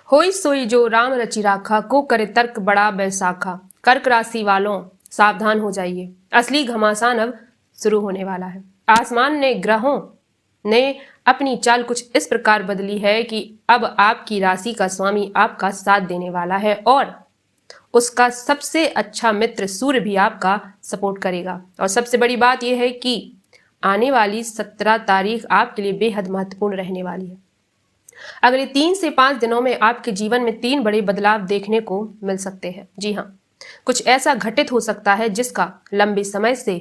होई सोई जो राम रचि राखा, को करे तर्क बड़ा बैसाखा। कर्क राशि वालों सावधान हो जाइए, असली घमासान अब शुरू होने वाला है। आसमान ने, ग्रहों ने अपनी चाल कुछ इस प्रकार बदली है कि अब आपकी राशि का स्वामी आपका साथ देने वाला है और उसका सबसे अच्छा मित्र सूर्य भी आपका सपोर्ट करेगा। और सबसे बड़ी बात यह है कि आने वाली 17 तारीख आपके लिए बेहद महत्वपूर्ण रहने वाली है। अगले 3 से 5 दिनों में आपके जीवन में 3 बड़े बदलाव देखने को मिल सकते हैं। जी हाँ, कुछ ऐसा घटित हो सकता है जिसका लंबे समय से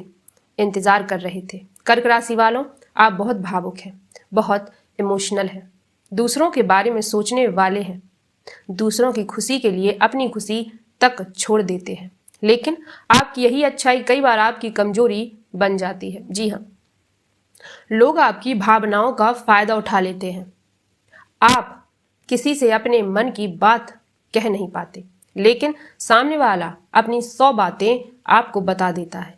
इंतजार कर रहे थे। कर्क राशि वालों, आप बहुत भावुक हैं, बहुत इमोशनल हैं, दूसरों के बारे में सोचने वाले हैं, दूसरों की खुशी के लिए अपनी खुशी तक छोड़ देते हैं। लेकिन आपकी यही अच्छाई कई बार आपकी कमजोरी बन जाती है। जी हाँ, लोग आपकी भावनाओं का फायदा उठा लेते हैं। आप किसी से अपने मन की बात कह नहीं पाते, लेकिन सामने वाला अपनी 100 बातें आपको बता देता है।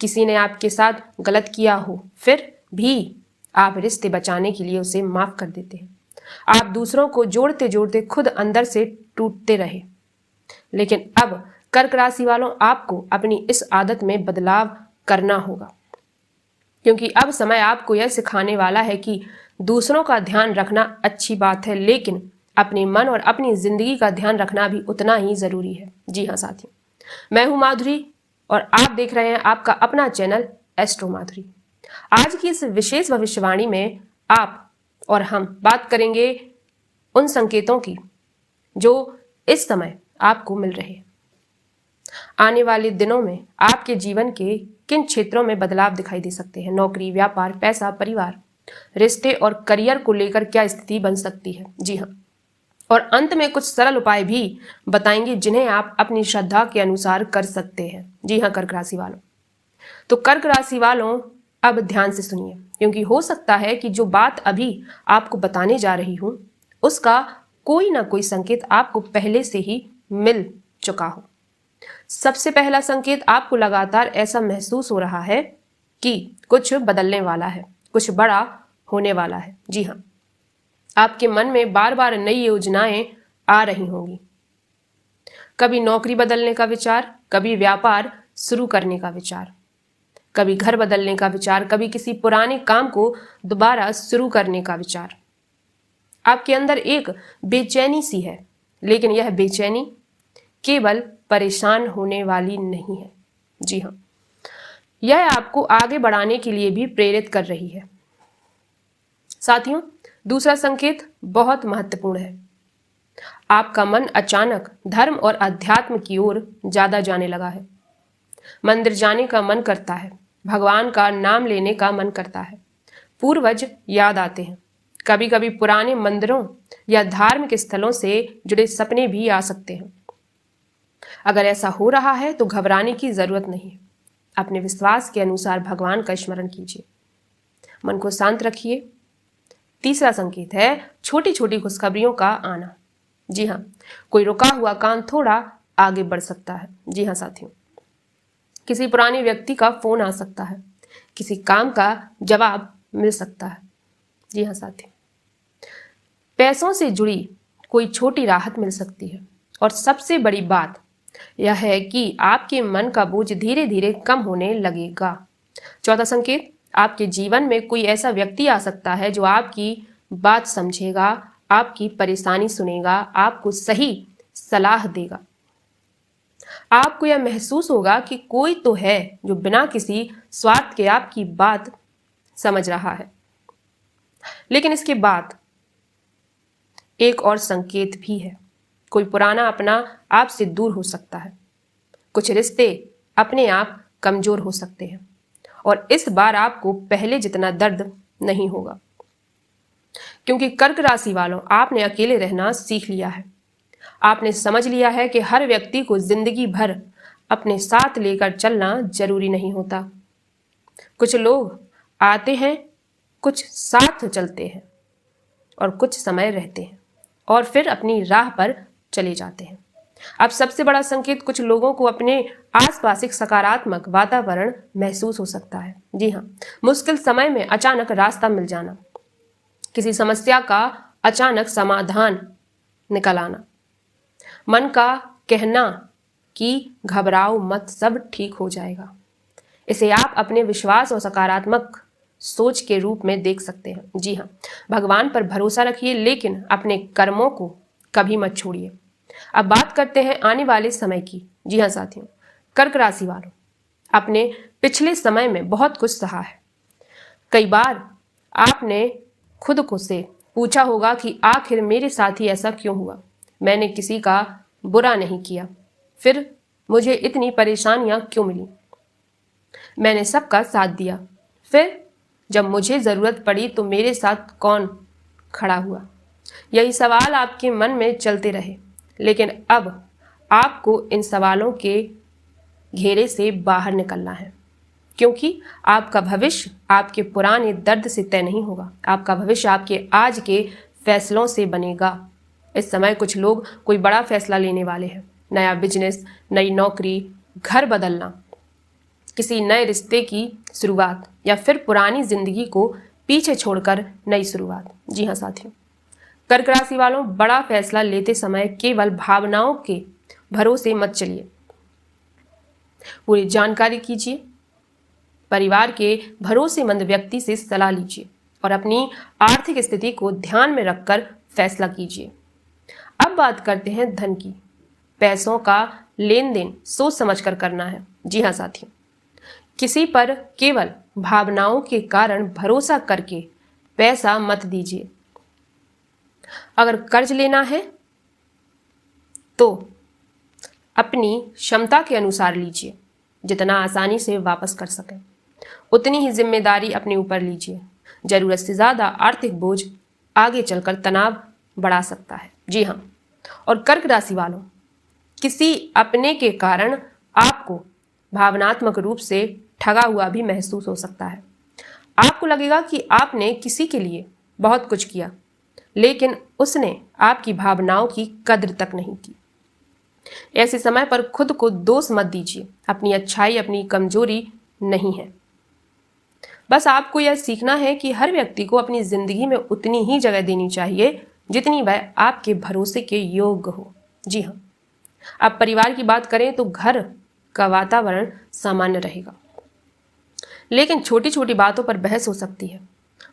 किसी ने आपके साथ गलत किया हो, फिर भी आप रिश्ते बचाने के लिए उसे माफ कर देते हैं। आप दूसरों को जोड़ते जोड़ते खुद अंदर से टूटते रहे। लेकिन अब कर्क राशि वालों, आपको अपनी इस आदत में बदलाव करना होगा, क्योंकि अब समय आपको यह सिखाने वाला है कि दूसरों का ध्यान रखना अच्छी बात है, लेकिन अपने मन और अपनी जिंदगी का ध्यान रखना भी उतना ही जरूरी है। जी हाँ साथियों, मैं हूं माधुरी और आप देख रहे हैं आपका अपना चैनल एस्ट्रो माधुरी। आज की इस विशेष भविष्यवाणी में आप और हम बात करेंगे उन संकेतों की जो इस समय आपको मिल रहे हैं। आने वाले दिनों में आपके जीवन के किन क्षेत्रों में बदलाव दिखाई दे सकते हैं। नौकरी, व्यापार, पैसा, परिवार, रिश्ते और करियर को लेकर क्या स्थिति बन सकती है। जी हाँ, और अंत में कुछ सरल उपाय भी बताएंगे जिन्हें आप अपनी श्रद्धा के अनुसार कर सकते हैं। जी हाँ कर्क राशि वालों, तो कर्क राशि वालों अब ध्यान से सुनिए, क्योंकि हो सकता है कि जो बात अभी आपको बताने जा रही हूं उसका कोई ना कोई संकेत आपको पहले से ही मिल चुका हो। सबसे पहला संकेत, आपको लगातार ऐसा महसूस हो रहा है कि कुछ बदलने वाला है, कुछ बड़ा होने वाला है। जी हाँ, आपके मन में बार बार नई योजनाएं आ रही होंगी। कभी नौकरी बदलने का विचार, कभी व्यापार शुरू करने का विचार, कभी घर बदलने का विचार, कभी किसी पुराने काम को दोबारा शुरू करने का विचार। आपके अंदर एक बेचैनी सी है, लेकिन यह बेचैनी केवल परेशान होने वाली नहीं है। जी हाँ, यह आपको आगे बढ़ाने के लिए भी प्रेरित कर रही है। साथियों, दूसरा संकेत बहुत महत्वपूर्ण है। आपका मन अचानक धर्म और अध्यात्म की ओर ज्यादा जाने लगा है। मंदिर जाने का मन करता है, भगवान का नाम लेने का मन करता है, पूर्वज याद आते हैं। कभी कभी पुराने मंदिरों या धार्मिक स्थलों से जुड़े सपने भी आ सकते हैं। अगर ऐसा हो रहा है तो घबराने की जरूरत नहीं है। अपने विश्वास के अनुसार भगवान का स्मरण कीजिए, मन को शांत रखिए। तीसरा संकेत है छोटी छोटी खुशखबरियों का आना। जी हाँ, कोई रुका हुआ काम थोड़ा आगे बढ़ सकता है। जी हाँ साथियों, किसी पुराने व्यक्ति का फोन आ सकता है, किसी काम का जवाब मिल सकता है। जी हाँ साथियों, पैसों से जुड़ी कोई छोटी राहत मिल सकती है। और सबसे बड़ी बात यह है कि आपके मन का बोझ धीरे धीरे कम होने लगेगा। चौथा संकेत, आपके जीवन में कोई ऐसा व्यक्ति आ सकता है जो आपकी बात समझेगा, आपकी परेशानी सुनेगा, आपको सही सलाह देगा। आपको यह महसूस होगा कि कोई तो है जो बिना किसी स्वार्थ के आपकी बात समझ रहा है। लेकिन इसके बाद एक और संकेत भी है, कोई पुराना अपना आपसे दूर हो सकता है। कुछ रिश्ते अपने आप कमजोर हो सकते हैं और इस बार आपको पहले जितना दर्द नहीं होगा, क्योंकि कर्क राशि वालों, आपने अकेले रहना सीख लिया है। आपने समझ लिया है कि हर व्यक्ति को जिंदगी भर अपने साथ लेकर चलना जरूरी नहीं होता। कुछ लोग आते हैं, कुछ साथ चलते हैं और कुछ समय रहते हैं और फिर अपनी राह पर चले जाते हैं। अब सबसे बड़ा संकेत, कुछ लोगों को अपने आसपास एक सकारात्मक वातावरण महसूस हो सकता है। जी हाँ, मुश्किल समय में अचानक रास्ता मिल जाना, किसी समस्या का अचानक समाधान निकल आना। मन का कहना कि घबराओ मत, सब ठीक हो जाएगा। इसे आप अपने विश्वास और सकारात्मक सोच के रूप में देख सकते हैं। जी हाँ, भगवान पर भरोसा रखिए, लेकिन अपने कर्मों को कभी मत छोड़िए। अब बात करते हैं आने वाले समय की। जी हाँ साथियों, कर्क राशि वालों, अपने पिछले समय में बहुत कुछ सहा है। कई बार आपने खुद को से पूछा होगा कि आखिर मेरे साथ ही ऐसा क्यों हुआ, मैंने किसी का बुरा नहीं किया, फिर मुझे इतनी परेशानियां क्यों मिली, मैंने सबका साथ दिया, फिर जब मुझे ज़रूरत पड़ी तो मेरे साथ कौन खड़ा हुआ। यही सवाल आपके मन में चलते रहे, लेकिन अब आपको इन सवालों के घेरे से बाहर निकलना है, क्योंकि आपका भविष्य आपके पुराने दर्द से तय नहीं होगा। आपका भविष्य आपके आज के फैसलों से बनेगा। इस समय कुछ लोग कोई बड़ा फैसला लेने वाले हैं। नया बिजनेस, नई नौकरी, घर बदलना, किसी नए रिश्ते की शुरुआत, या फिर पुरानी जिंदगी को पीछे छोड़कर नई शुरुआत। जी हाँ साथियों, कर्क राशि वालों, बड़ा फैसला लेते समय केवल भावनाओं के भरोसे मत चलिए। पूरी जानकारी कीजिए, परिवार के भरोसेमंद व्यक्ति से सलाह लीजिए और अपनी आर्थिक स्थिति को ध्यान में रखकर फैसला कीजिए। अब बात करते हैं धन की। पैसों का लेन देन सोच समझकर करना है। जी हाँ साथियों, किसी पर केवल भावनाओं के कारण भरोसा करके पैसा मत दीजिए। अगर कर्ज लेना है तो अपनी क्षमता के अनुसार लीजिए, जितना आसानी से वापस कर सकें उतनी ही जिम्मेदारी अपने ऊपर लीजिए। जरूरत से ज़्यादा आर्थिक बोझ आगे चलकर तनाव बढ़ा सकता है। जी हाँ, और कर्क राशि वालों, किसी अपने के कारण आपको भावनात्मक रूप से ठगा हुआ भी महसूस हो सकता है। आपको लगेगा कि आपने किसी के लिए बहुत कुछ किया, लेकिन उसने आपकी भावनाओं की कद्र तक नहीं की। ऐसे समय पर खुद को दोष मत दीजिए। अपनी अच्छाई अपनी कमजोरी नहीं है। बस आपको यह सीखना है कि हर व्यक्ति को अपनी जिंदगी में उतनी ही जगह देनी चाहिए जितनी वह आपके भरोसे के योग्य हो। जी हाँ, अब परिवार की बात करें तो घर का वातावरण सामान्य रहेगा, लेकिन छोटी छोटी बातों पर बहस हो सकती है।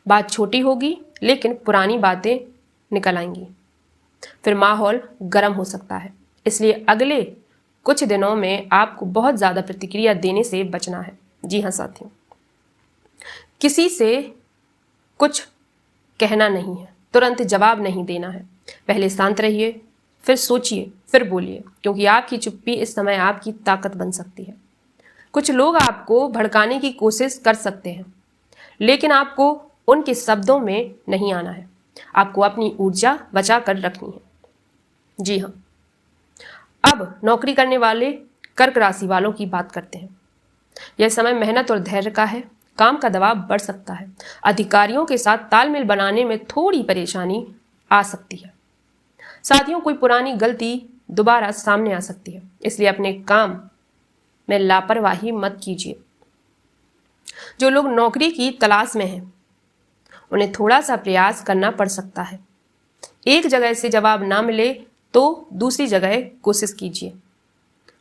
बात छोटी होगी लेकिन पुरानी बातें निकल आएंगी, फिर माहौल गर्म हो सकता है। इसलिए अगले कुछ दिनों में आपको बहुत ज़्यादा प्रतिक्रिया देने से बचना है। जी हाँ साथियों, किसी से कुछ कहना नहीं है, तुरंत जवाब नहीं देना है। पहले शांत रहिए, फिर सोचिए, फिर बोलिए, क्योंकि आपकी चुप्पी इस समय आपकी ताकत बन सकती है। कुछ लोग आपको भड़काने की कोशिश कर सकते हैं, लेकिन आपको उनके शब्दों में नहीं आना है। आपको अपनी ऊर्जा बचा कर रखनी है। जी हाँ, अब नौकरी करने वाले कर्क राशि वालों की बात करते हैं। यह समय मेहनत और धैर्य का है। काम का दबाव बढ़ सकता है। अधिकारियों के साथ तालमेल बनाने में थोड़ी परेशानी आ सकती है। साथियों, कोई पुरानी गलती दोबारा सामने आ सकती है, इसलिए अपने काम में लापरवाही मत कीजिए। जो लोग नौकरी की तलाश में हैं, उन्हें थोड़ा सा प्रयास करना पड़ सकता है। एक जगह से जवाब ना मिले तो दूसरी जगह कोशिश कीजिए।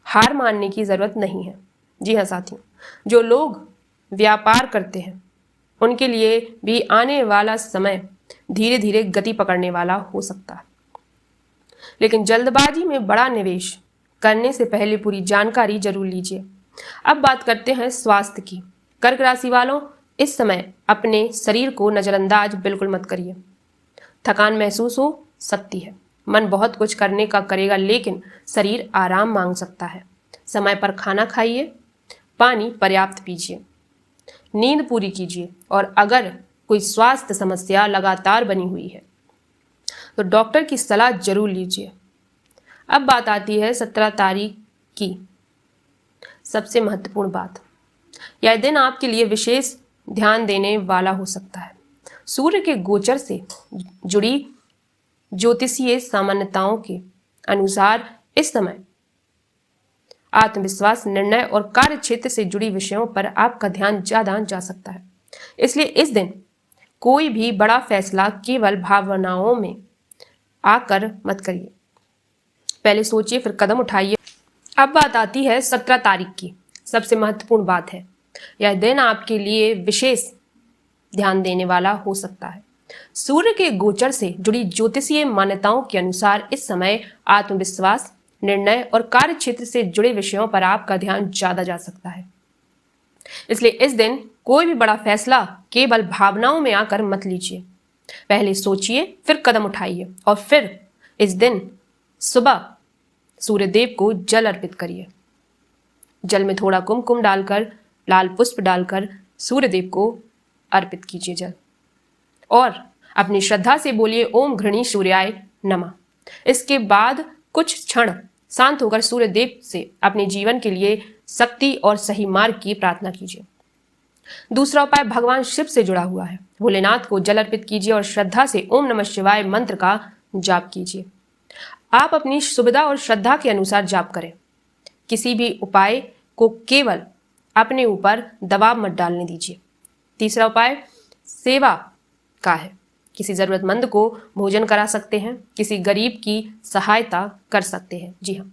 हार मानने की जरूरत नहीं है। जी हाँ साथियों, जो लोग व्यापार करते हैं उनके लिए भी आने वाला समय धीरे धीरे गति पकड़ने वाला हो सकता है, लेकिन जल्दबाजी में बड़ा निवेश करने से पहले पूरी जानकारी जरूर लीजिए। अब बात करते हैं स्वास्थ्य की। कर्क राशि वालों, इस समय अपने शरीर को नज़रअंदाज बिल्कुल मत करिए। थकान महसूस हो सकती है, मन बहुत कुछ करने का करेगा, लेकिन शरीर आराम मांग सकता है। समय पर खाना खाइए, पानी पर्याप्त पीजिए, नींद पूरी कीजिए, और अगर कोई स्वास्थ्य समस्या लगातार बनी हुई है तो डॉक्टर की सलाह जरूर लीजिए। अब बात आती है 17 तारीख की सबसे महत्वपूर्ण बात। यह दिन आपके लिए विशेष ध्यान देने वाला हो सकता है। सूर्य के गोचर से जुड़ी ज्योतिषीय सामान्यताओं के अनुसार इस समय आत्मविश्वास, निर्णय और कार्य क्षेत्र से जुड़ी विषयों पर आपका ध्यान ज्यादा जा सकता है। इसलिए इस दिन कोई भी बड़ा फैसला केवल भावनाओं में आकर मत करिए। पहले सोचिए फिर कदम उठाइए। अब बात आती है 17 तारीख की। सबसे महत्वपूर्ण बात है, यह दिन आपके लिए विशेष ध्यान देने वाला हो सकता है। सूर्य के गोचर से जुड़ी ज्योतिषीय मान्यताओं के अनुसार इस समय आत्मविश्वास, निर्णय और कार्य क्षेत्र से जुड़े विषयों पर आपका ध्यान ज्यादा जा सकता है। इसलिए इस दिन कोई भी बड़ा फैसला केवल भावनाओं में आकर मत लीजिए। पहले सोचिए फिर कदम उठाइए और फिर इस दिन सुबह सूर्य देव को जल अर्पित करिए। जल में थोड़ा कुमकुम डालकर, लाल पुष्प डालकर सूर्य देव को अर्पित कीजिए जल, और अपनी श्रद्धा से बोलिए ओम घृणी सूर्याय नमः। इसके बाद कुछ क्षण शांत होकर सूर्य देव से अपने जीवन के लिए शक्ति और सही मार्ग की प्रार्थना कीजिए। दूसरा उपाय भगवान शिव से जुड़ा हुआ है। भोलेनाथ को जल अर्पित कीजिए और श्रद्धा से ओम नमः शिवाय मंत्र का जाप कीजिए। आप अपनी सुविधा और श्रद्धा के अनुसार जाप करें। किसी भी उपाय को केवल अपने ऊपर दबाव मत डालने दीजिए। तीसरा उपाय सेवा का है। किसी जरूरतमंद को भोजन करा सकते हैं, किसी गरीब की सहायता कर सकते हैं। जी हाँ,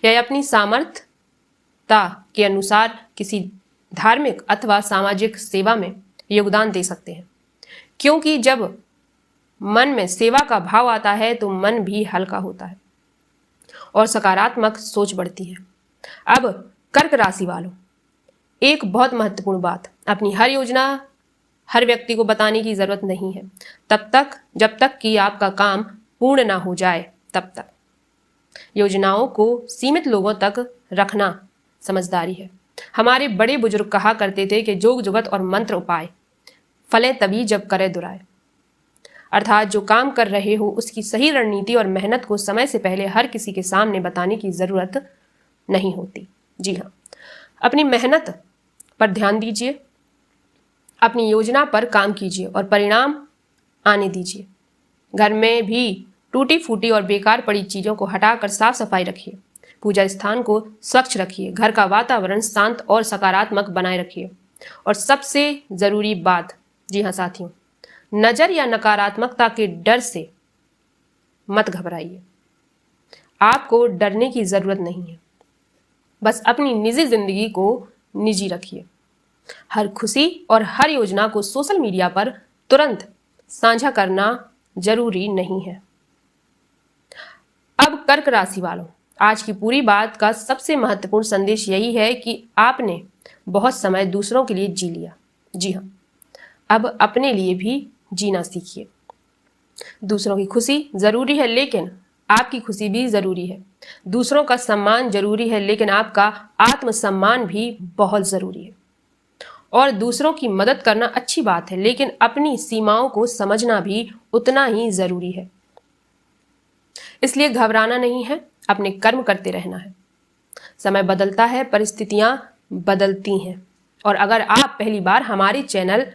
यह अपनी सामर्थ्यता के अनुसार किसी धार्मिक अथवा सामाजिक सेवा में योगदान दे सकते हैं, क्योंकि जब मन में सेवा का भाव आता है तो मन भी हल्का होता है और सकारात्मक सोच बढ़ती है। अब कर्क राशि वालों, एक बहुत महत्वपूर्ण बात, अपनी हर योजना हर व्यक्ति को बताने की जरूरत नहीं है, तब तक जब तक कि आपका काम पूर्ण ना हो जाए तब तक। योजनाओं को सीमित लोगों तक रखना समझदारी है। हमारे बड़े बुजुर्ग कहा करते थे कि जोग जुगत और मंत्र उपाय फले तभी जब करे दुराए। अर्थात जो काम कर रहे हो उसकी सही रणनीति और मेहनत को समय से पहले हर किसी के सामने बताने की जरूरत नहीं होती। जी हाँ, अपनी मेहनत पर ध्यान दीजिए, अपनी योजना पर काम कीजिए और परिणाम आने दीजिए। घर में भी टूटी फूटी और बेकार पड़ी चीजों को हटाकर साफ सफाई रखिए। पूजा स्थान को स्वच्छ रखिए। घर का वातावरण शांत और सकारात्मक बनाए रखिए। और सबसे जरूरी बात, जी हाँ साथियों, नजर या नकारात्मकता के डर से मत घबराइए। आपको डरने की जरूरत नहीं है, बस अपनी निजी जिंदगी को निजी रखिए। हर खुशी और हर योजना को सोशल मीडिया पर तुरंत साझा करना जरूरी नहीं है। अब कर्क राशि वालों, आज की पूरी बात का सबसे महत्वपूर्ण संदेश यही है कि आपने बहुत समय दूसरों के लिए जी लिया। जी हाँ, अब अपने लिए भी जीना सीखिए। दूसरों की खुशी जरूरी है, लेकिन आपकी खुशी भी जरूरी है। दूसरों का सम्मान जरूरी है, लेकिन आपका आत्मसम्मान भी बहुत जरूरी है। और दूसरों की मदद करना अच्छी बात है, लेकिन अपनी सीमाओं को समझना भी उतना ही जरूरी है। इसलिए घबराना नहीं है, अपने कर्म करते रहना है। समय बदलता है, परिस्थितियां बदलती हैं। और अगर आप पहली बार हमारे चैनल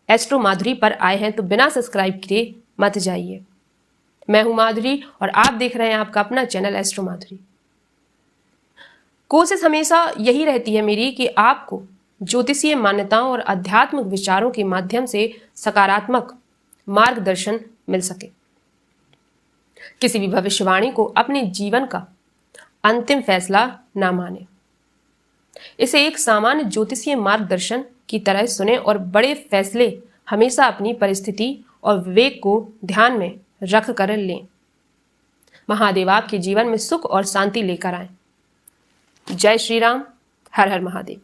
एस्ट्रो माधुरी पर आए हैं तो बिना सब्सक्राइब किए मत जाइए। मैं हूं माधुरी और आप देख रहे हैं आपका अपना चैनल एस्ट्रो माधुरी। कोशिश हमेशा यही रहती है मेरी कि आपको ज्योतिषीय मान्यताओं और आध्यात्मिक विचारों के माध्यम से सकारात्मक मार्गदर्शन मिल सके। किसी भी भविष्यवाणी को अपने जीवन का अंतिम फैसला ना माने। इसे एक सामान्य ज्योतिषीय मार्गदर्शन की तरह सुने और बड़े फैसले हमेशा अपनी परिस्थिति और विवेक को ध्यान में रख कर लें। महादेव आपके जीवन में सुख और शांति लेकर आए। जय श्री राम। हर हर महादेव।